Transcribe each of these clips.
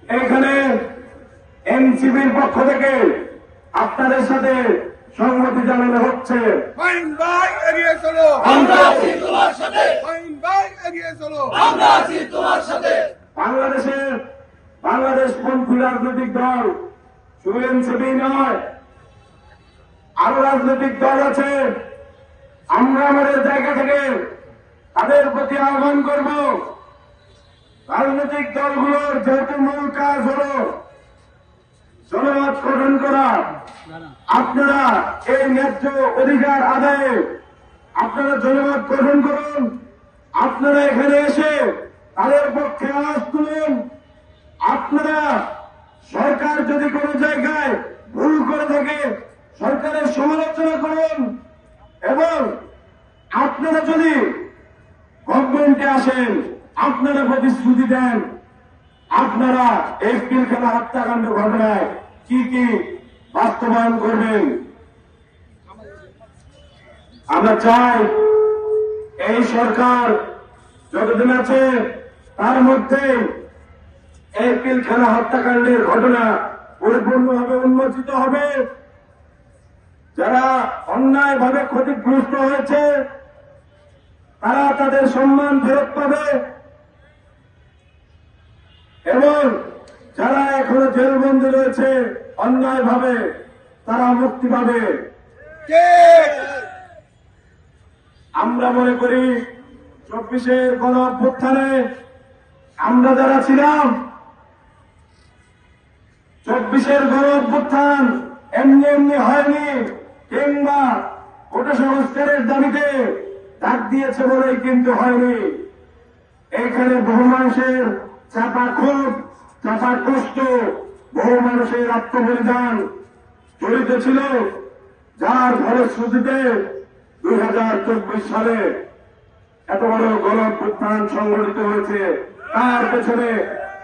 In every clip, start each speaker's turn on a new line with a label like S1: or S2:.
S1: এখানে এনসিপির পক্ষ থেকে আপনাদের সাথে সংহতি জানানো হচ্ছে।
S2: ফাইন ভাই এগিয়ে চলো,
S3: আমরা আছি তোমার সাথে।
S2: ফাইন ভাই এগিয়ে চলো,
S3: আমরা আছি তোমার সাথে।
S1: বাংলাদেশ পন্থী রাজনৈতিক দল শুধু এনসিপি নয়, আরো রাজনৈতিক দল আছে। আমরা আমাদের জায়গা থেকে তাদের প্রতি আহ্বান করব, রাজনৈতিক দলগুলোর যেহেতু মূল কাজ হল জনমত গঠন করা, আপনারা এই ন্যায্য অধিকার আদায়ে আপনারা জনমত গঠন করুন। আপনারা এখানে এসে তাদের পক্ষে আওয়াজ তুলুন। আপনারা সরকার যদি কোনো জায়গায় ভুল করে থাকে সরকারের সমালোচনা করুন, এবং আপনারা যদি গভর্নমেন্টে আসেন আপনারা প্রতিশ্রুতি দেন আপনারা এই পিলখানা হত্যাকাণ্ড ঘটনায় কি কি বাস্তবায়ন করবেন। আমরা চাই এই সরকার যতদিন আছে তার মধ্যে এই পিলখানা হত্যাকাণ্ডের ঘটনা পরিপূর্ণভাবে উন্মোচিত হবে। যারা অন্যায়ভাবে ক্ষতিগ্রস্ত হয়েছে তারা তাদের সম্মান ফেরত পাবে, এবং যারা এখনো জেলবন্দী রয়েছে অন্যায়ভাবে তারা মুক্তি পাবে। আমরা মনে করি 24-এর গণ অভ্যুত্থানে আমরা যারা ছিলাম, 24-এর গণ অভ্যুত্থান এমনি এমনি হয়নি, কিংবা কোটা সংস্কারের দাবিতে ডাক দিয়েছে বলেই কিন্তু হয়নি। এখানে বহু মানুষের চাপা ক্ষোভ, চাপা কষ্ট, বহু মানুষের আত্মবলিদান জড়িত ছিল, যার ফলশ্রুতিতে 2024 সালে এত বড় গণ অভ্যুত্থান সংগঠিত হয়েছে। তার পেছনে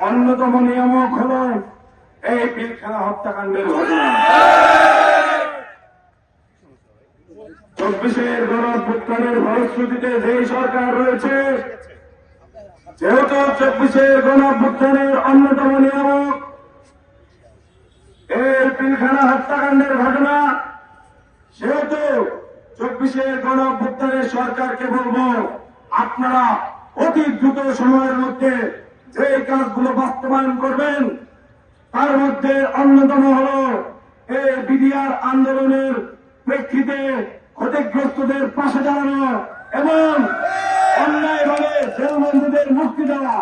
S1: অন্যতম নিয়ামক হল এই পিলখানা হত্যাকাণ্ডের ঘটনা। 24-এর গণ অভ্যুত্থানের ফলশ্রুতিতে যেই সরকার রয়েছে, যেহেতু 24-এর গণ অভ্যুত্থানের অন্যতম নিয়ামক এই পিলখানা হত্যাকাণ্ডের ঘটনা, সেহেতু 24-এর গণ অভ্যুত্থানের সরকারকে বলবো আপনারা অতি দ্রুত সময়ের মধ্যে যে কাজগুলো বাস্তবায়ন করবেন তার মধ্যে অন্যতম হল এই বিডিআর আন্দোলনের প্রেক্ষিতে ক্ষতিগ্রস্তদের পাশে দাঁড়ানো এবং অন্যায়ভাবে জেলবন্দীদের মুক্তি দেওয়া।